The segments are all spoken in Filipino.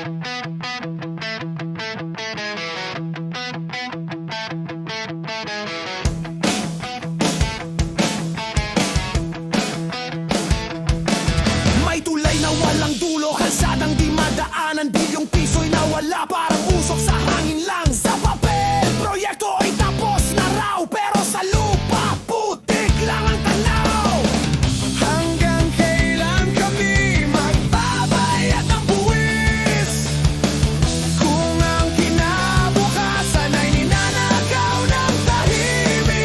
May tulay na walang dulo, kalsadang di madaanan, bilyong piso'y nawala, parang usok sa hangin lang. Sa papel, proyekto ay tapos na raw, pero sa lupa, putik lang ang tanaw. Hanggang kailan kami magbabayad ng buwis, kung ang kinabukasan ay ninanakaw ng tahimik?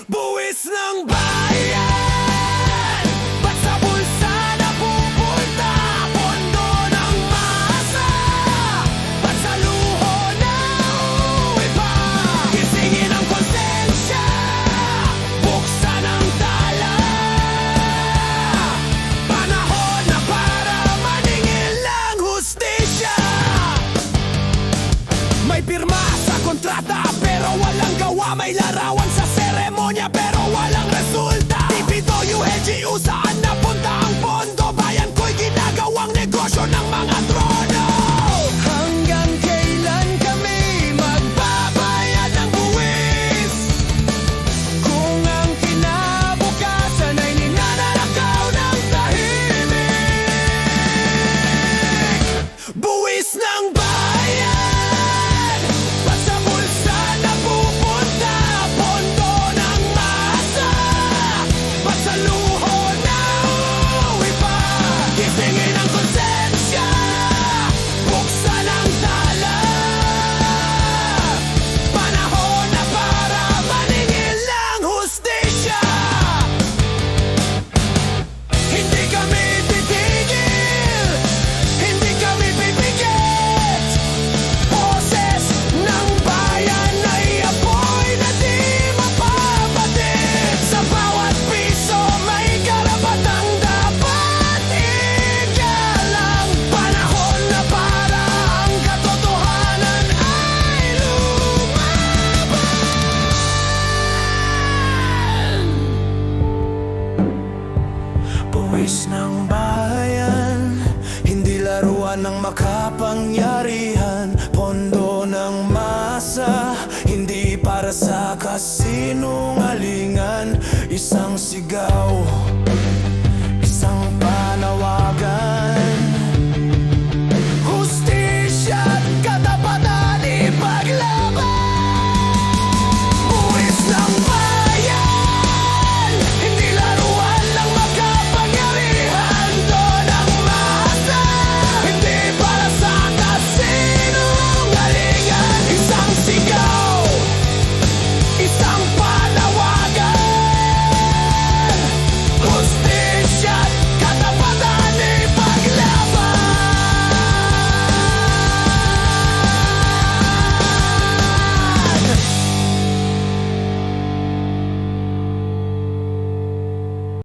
Buwis ng bayan, ba't sa bulsa napupunta? Pondo ng masa, ba't sa luho na uuwi pa? Gisingin ang konsensya, buksan ang tala. Panahon na para maningil ng hustisya. May pirma sa kontrata pero walang gawa, may larawan sa seremonya pero walang resulta. TPW, LGU, saan napunta ang pondo? Bayan ko'y ginagawang negosyo ng mga trono. Hanggang kailan kami magbabayad ng buwis, kung ang kinabukasan ay ninanakaw ng tahimik? Buwis ng bayan, ba't sa bulsa napupunta? Pondo ng masa, ba't sa luho na uuwi pa? Gisingin ang konsensya, buksan ang tala. Panahon na para maningil ng hustisya. Hindi kami titigil, hindi kami pipigit. Boses ng bayan ay apoy na di mapapatid. Sa bawat piso may karapatang dapat igalang. Panahon na para ang katotohanan ay lumaban. Buwis ng bayan, hindi laruan ng makapangyarihan. Pondo ng masa, hindi para sa kasinungalingan. Isang sigaw,